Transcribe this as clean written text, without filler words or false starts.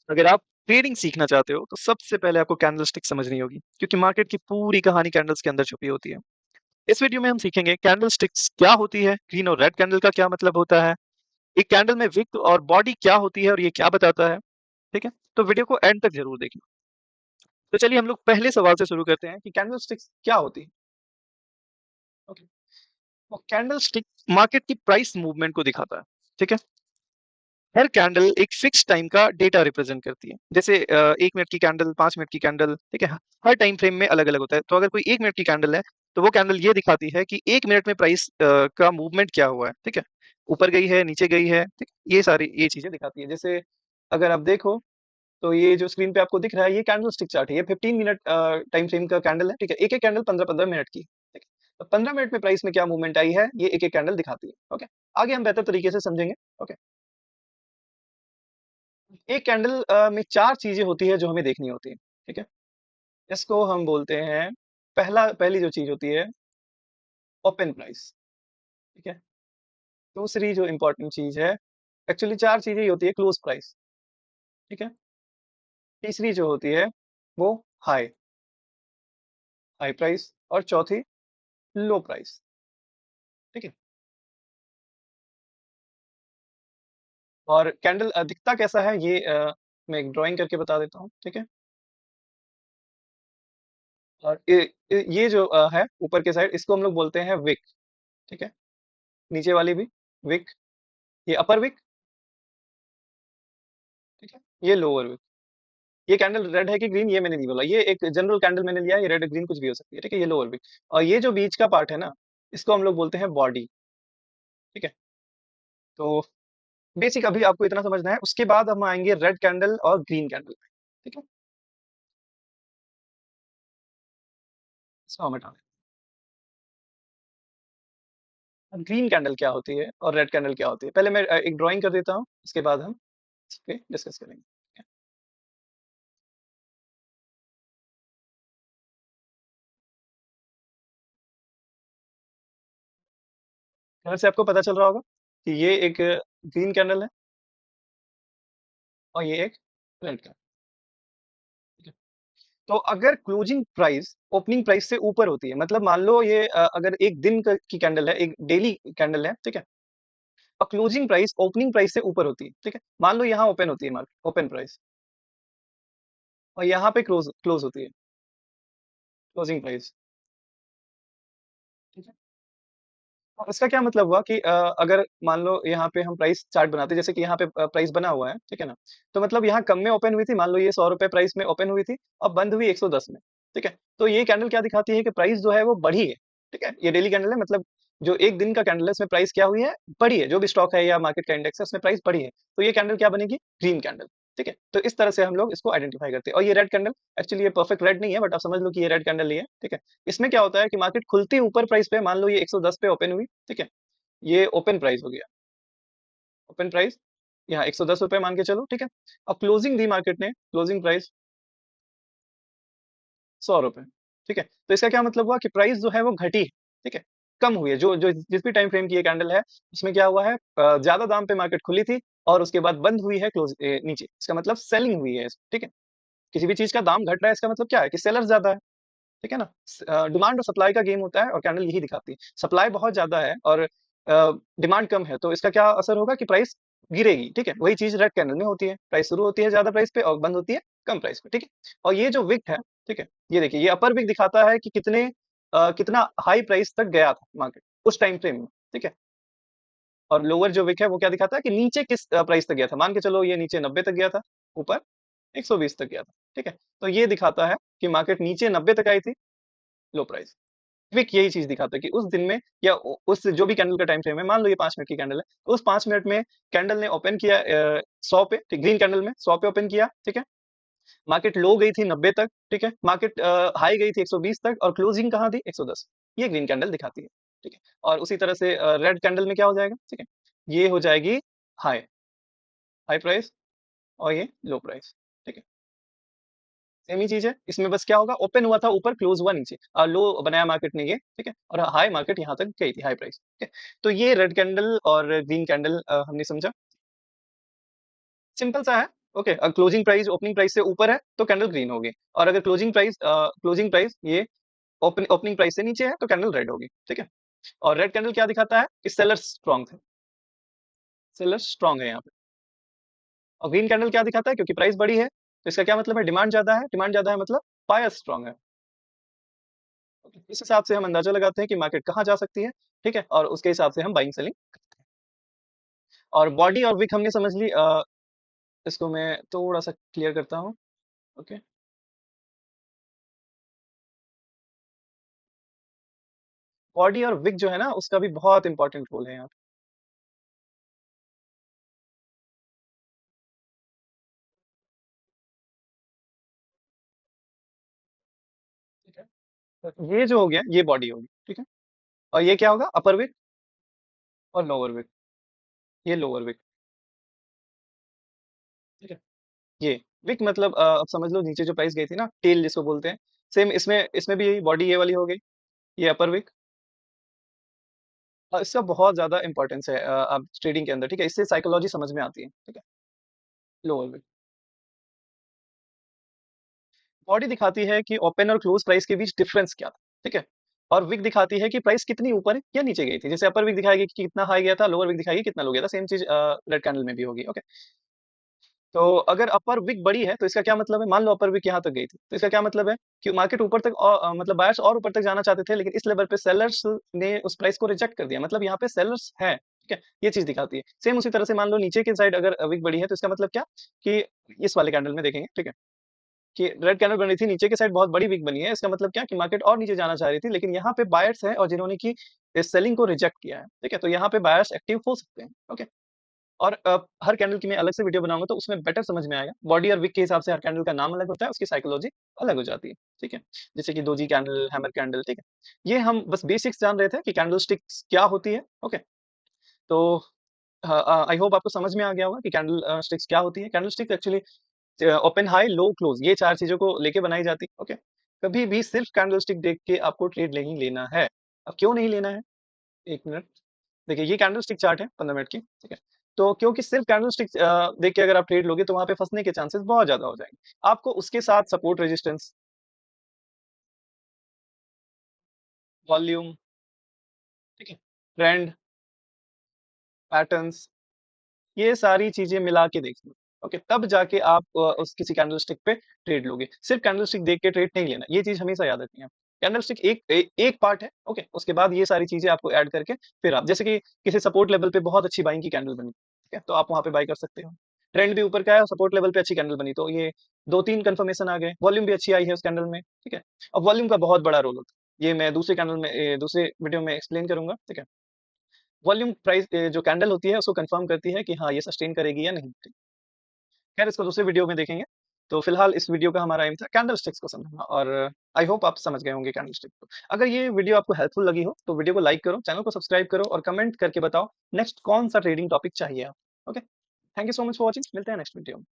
अगर आप ट्रेडिंग सीखना चाहते हो तो सबसे पहले आपको कैंडलस्टिक समझनी होगी क्योंकि मार्केट की पूरी कहानी कैंडल्स के अंदर छुपी होती है। इस वीडियो में हम सीखेंगे कैंडलस्टिक्स क्या होती है, ग्रीन और रेड कैंडल का क्या मतलब होता है, एक कैंडल में विक और बॉडी क्या होती है और ये क्या बताता है। ठीक है, तो वीडियो को एंड तक जरूर देखना। तो चलिए हम लोग पहले सवाल से शुरू करते हैं कि कैंडलस्टिक्स क्या होती है। ओके, तो कैंडलस्टिक मार्केट की प्राइस मूवमेंट को दिखाता है। ठीक है, हर कैंडल एक फिक्स टाइम का डेटा रिप्रेजेंट करती है। जैसे 1 मिनट की कैंडल, 5 मिनट की कैंडल, ठीक है, हर टाइम फ्रेम में अलग अलग होता है। तो अगर कोई 1 मिनट की कैंडल है तो वो कैंडल ये दिखाती है कि 1 मिनट में प्राइस का मूवमेंट क्या हुआ है। ठीक है, ऊपर गई है, नीचे गई है, ठीक, ये सारी ये चीजें दिखाती है। जैसे अगर आप देखो तो ये जो स्क्रीन पे आपको दिख रहा है ये कैंडल स्टिक चार्ट है। ये 15 मिनट टाइम फ्रेम का कैंडल है। ठीक है, एक एक कैंडल 15-15 मिनट की। ठीक है, तो 15 मिनट में प्राइस में क्या मूवमेंट आई है ये एक एक कैंडल दिखाती है। ओके, आगे हम बेहतर तरीके से समझेंगे। ओके, एक कैंडल में चार चीजें होती है जो हमें देखनी होती है। ठीक है, इसको हम बोलते हैं, पहली जो चीज होती है ओपन प्राइस। ठीक है, दूसरी जो इंपॉर्टेंट चीज है, एक्चुअली चार चीजें ही होती है, क्लोज प्राइस। ठीक है, तीसरी जो होती है वो हाई हाई प्राइस, और चौथी लो प्राइस। ठीक है, और कैंडल दिखता कैसा है ये मैं एक ड्राइंग करके बता देता हूँ। ठीक है, और ये जो है ऊपर के साइड, इसको हम लोग बोलते हैं विक। ठीक है, नीचे वाली भी विक, ये अपर विक। ठीक है, ये लोअर विक। ये कैंडल रेड है कि ग्रीन ये मैंने नहीं बोला, ये एक जनरल कैंडल मैंने लिया है, ये रेड ग्रीन कुछ भी हो सकती है। ठीक है, ये लोअर विक। और ये जो बीच का पार्ट है ना, इसको हम लोग बोलते हैं बॉडी। ठीक है, तो बेसिक अभी आपको इतना समझना है, उसके बाद हम आएंगे रेड कैंडल और ग्रीन कैंडल पे। ठीक है, इसको हम हटा दें। ग्रीन कैंडल क्या होती है और रेड कैंडल क्या होती है, पहले मैं एक ड्राइंग कर देता हूँ, उसके बाद हम इस पे डिस्कस करेंगे। ठीक है? घर से आपको पता चल रहा होगा कि ये एक ग्रीन कैंडल है और ये एक रेड कैंडल। ठीक है? तो अगर क्लोजिंग प्राइस ओपनिंग प्राइस से ऊपर होती है, मतलब मान लो ये अगर एक दिन की कैंडल है, एक डेली कैंडल है। ठीक है, और क्लोजिंग प्राइस ओपनिंग प्राइस से ऊपर होती है। ठीक है, मान लो यहाँ ओपन होती है मार्केट, ओपन प्राइस, और यहाँ पे क्लोज क्लोज होती है, क्लोजिंग प्राइस। ठीक है, और इसका क्या मतलब हुआ कि अगर मान लो यहाँ पे हम प्राइस चार्ट बनाते हैं, जैसे कि यहाँ पे प्राइस बना हुआ है। ठीक है ना, तो मतलब यहाँ कम में ओपन हुई थी, मान लो ये 100 रुपए प्राइस में ओपन हुई थी और बंद हुई 110 में। ठीक है, तो ये कैंडल क्या दिखाती है कि प्राइस जो है वो बढ़ी है। ठीक है, ये डेली कैंडल है, मतलब जो एक दिन का कैंडल है उसमें प्राइस क्या हुई है, बढ़ी है। जो भी स्टॉक है या मार्केट का इंडेक्स है उसमें प्राइस बढ़ी है, तो ये कैंडल क्या बनेगी, ग्रीन कैंडल। ठीक है, तो इस तरह से हम लोग इसको आइडेंटिफाई करते हैं। और ये रेड कैंडल, एक्चुअली ये परफेक्ट रेड नहीं है, बट आप समझ लो कि ये रेड कैंडल ही है। ठीक है, इसमें क्या होता है कि मार्केट खुलती ऊपर प्राइस पे, मान लो ये 110 पे ओपन हुई। ठीक है, ये ओपन प्राइस हो गया, ओपन प्राइस यहाँ 110 रुपए मान के चलो। ठीक है, अब क्लोजिंग दी मार्केट ने, क्लोजिंग प्राइस 100 रुपए। ठीक है, तो इसका क्या मतलब हुआ कि प्राइस जो है वो घटी है। ठीक है, कम हुई है। जो जो जिस भी टाइम फ्रेम की ये कैंडल है उसमें क्या हुआ है, ज्यादा दाम पे मार्केट खुली थी और उसके बाद बंद हुई है क्लोज नीचे, इसका मतलब सेलिंग हुई है। ठीक है, किसी भी चीज का दाम घट रहा है इसका मतलब क्या है कि सेलर ज्यादा है। ठीक है ना, डिमांड और सप्लाई का गेम होता है और कैंडल यही दिखाती है। सप्लाई बहुत ज्यादा है और डिमांड कम है, तो इसका क्या असर होगा कि प्राइस गिरेगी। ठीक है, वही चीज रेड कैंडल में होती है, प्राइस शुरू होती है ज्यादा प्राइस पे और बंद होती है कम प्राइस पे। ठीक है, और ये जो विक है, ठीक है, ये देखिए ये अपर विक दिखाता है कि कितना हाई प्राइस तक गया था मार्केट उस टाइम फ्रेम में। ठीक है, और लोअर जो विक है वो क्या दिखाता है कि नीचे किस प्राइस तक गया था। मान के चलो ये नीचे 90 तक गया था, ऊपर 120 तक गया था। ठीक है, तो ये दिखाता है कि मार्केट नीचे 90 तक आई थी, लो प्राइस। विक यही चीज दिखाता है कि उस दिन में या उस जो भी कैंडल का टाइम फ्रेम है, मान लो ये 5 मिनट की कैंडल है, तो उस 5 मिनट में कैंडल ने ओपन किया 100 पे, ठीक, ग्रीन कैंडल में 100 पे ओपन किया। ठीक है, मार्केट लो गई थी 90 तक। ठीक है, मार्केट हाई गई थी 120 तक और क्लोजिंग कहाँ थी, 110। ये ग्रीन कैंडल दिखाती है। ठीक है, और उसी तरह से रेड कैंडल में क्या हो जाएगा, ठीक है, ये हो जाएगी हाई हाई प्राइस और ये लो प्राइस। ठीक है, सेम ही चीज है, इसमें बस क्या होगा, ओपन हुआ था ऊपर, क्लोज हुआ नीचे, और लो बनाया मार्केट ने ये। ठीक है, और हाई मार्केट यहाँ तक गई थी, हाई प्राइस। ठीक है, तो ये रेड कैंडल और ग्रीन कैंडल हमने समझा, सिंपल सा है। Okay, closing price opening price से ऊपर है तो कैंडल ग्रीन होगी, और अगर क्लोजिंग प्राइस ये ओपनिंग प्राइस से नीचे है तो कैंडल रेड होगी, ठीक है। और रेड कैंडल क्या दिखाता है कि सेलर्स स्ट्रांग थे, सेलर्स स्ट्रांग है यहाँ पे। और ग्रीन कैंडल क्या दिखाता है, क्योंकि प्राइस बड़ी है तो इसका क्या मतलब है, डिमांड ज्यादा है, डिमांड ज्यादा है मतलब बायर्स स्ट्रांग है। Okay, इस हिसाब से हम अंदाजा लगाते हैं कि मार्केट कहाँ जा सकती है, ठीक है, और उसके हिसाब से हम बाइंग सेलिंग। और बॉडी और विक हमने समझ ली, इसको मैं थोड़ा सा क्लियर करता हूँ। ओके, बॉडी और विक जो है ना उसका भी बहुत इंपॉर्टेंट रोल है यहाँ पे। ठीक है, तो ये जो हो गया ये बॉडी होगी, ठीक है। और ये क्या होगा, अपर विक और लोअर विक, ये लोअर विक, ठीक है। ये विक मतलब अब समझ लो नीचे जो प्राइस गई थी ना, टेल जिसको बोलते हैं, सेम इसमें इसमें भी यही बॉडी ये वाली हो गई, ये अपर विक। इसका बहुत ज्यादा इंपॉर्टेंस है अब ट्रेडिंग के अंदर, ठीक है, इससे साइकोलॉजी समझ में आती है, ठीक है। लोअर विक, बॉडी दिखाती है कि ओपन और क्लोज प्राइस के बीच डिफरेंस क्या था, ठीक है। और विक दिखाती है कि प्राइस कितनी ऊपर या नीचे गई थी, जैसे अपर विक दिखाएगी कि कितना हाई गया था, लोअर विक दिखाएगी कितना लो गया था, सेम चीज रेड कैंडल में भी होगी, ओके। तो अगर अपर विक बड़ी है तो इसका क्या मतलब है, मान लो अपर विक यहाँ तक गई थी तो इसका क्या मतलब है कि मार्केट ऊपर तक मतलब बायर्स और ऊपर तक जाना चाहते थे, लेकिन इस लेवल पे सेलर्स ने उस प्राइस को रिजेक्ट कर दिया, मतलब यहाँ पे सेलर्स है, ठीक है। ये चीज दिखाती है। सेम उसी तरह से मान लो नीचे की साइड अगर विक बड़ी है तो इसका मतलब क्या, कि इस वाले कैंडल में देखेंगे, ठीक है, कि रेड कैंडल बनी थी, नीचे की साइड बहुत बड़ी वीक बनी है, इसका मतलब क्या कि मार्केट और नीचे जाना चाह रही थी, लेकिन यहाँ पे बायर्स हैं और जिन्होंने की इस सेलिंग को रिजेक्ट किया है, ठीक है, तो यहाँ पे बायर्स एक्टिव हो सकते हैं, ओके। और हर कैंडल की मैं अलग से वीडियो बनाऊंगा तो उसमें बेटर समझ में आएगा, बॉडी और विक के हिसाब से हर कैंडल का नाम अलग होता है, उसकी साइकोलॉजी अलग हो जाती है, ठीक है। जैसे कि दोजी कैंडल, हैमर कैंडल, ठीक है। ये हम बस बेसिक्स जान रहे थे कि कैंडल स्टिक्स क्या होती है, ओके। तो आई होप आपको समझ में आ गया होगा कि कैंडल स्टिक्स क्या होती है। Candle stick actually open, high, low, close, ये चार चीजों को लेके बनाई जाती है, ओके। कभी भी सिर्फ कैंडलस्टिक देख के आपको ट्रेड नहीं लेना है। अब क्यों नहीं लेना है, एक मिनट। देखिए ये कैंडलस्टिक चार्ट है 15 मिनट की, ठीक है। तो क्योंकि सिर्फ कैंडलस्टिक देख के अगर आप ट्रेड लोगे तो वहां पे फंसने के चांसेस बहुत ज्यादा हो जाएंगे। आपको उसके साथ सपोर्ट, रेजिस्टेंस, वॉल्यूम, ठीक है, ट्रेंड, पैटर्न्स, ये सारी चीजें मिला के देख लो, ओके, तब जाके आप उस किसी कैंडलस्टिक पे ट्रेड लोगे। सिर्फ कैंडलस्टिक देख के ट्रेड नहीं लेना, ये चीज हमेशा याद रखनी है। कैंडलस्टिक एक पार्ट है, ओके, उसके बाद ये सारी चीजें आपको ऐड करके फिर आप, जैसे कि किसी सपोर्ट लेवल पे बहुत अच्छी बाइंग की कैंडल बनी, ठीक है, तो आप वहां पे बाई कर सकते हो। ट्रेंड भी ऊपर का है और सपोर्ट लेवल पे अच्छी कैंडल बनी, तो ये दो तीन कंफर्मेशन आ गए, वॉल्यूम भी अच्छी आई है उस कैंडल में, ठीक है। अब वॉल्यूम का बहुत बड़ा रोल होता है, ये मैं दूसरे कैंडल में दूसरे वीडियो में एक्सप्लेन करूंगा, ठीक है। वॉल्यूम प्राइस जो कैंडल होती है उसको कंफर्म करती है कि हाँ ये सस्टेन करेगी या नहीं। खैर इसको दूसरे वीडियो में देखेंगे। तो फिलहाल इस वीडियो का हमारा एम था कैंडल स्टिक्स को समझना, और आई होप आप समझ गए होंगे कैंडल स्टिक को। अगर ये वीडियो आपको हेल्पफुल लगी हो तो वीडियो को लाइक करो, चैनल को सब्सक्राइब करो और कमेंट करके बताओ नेक्स्ट कौन सा ट्रेडिंग टॉपिक चाहिए आप, okay. Thank you so much for watching, मिलते हैं नेक्स्ट वीडियो में।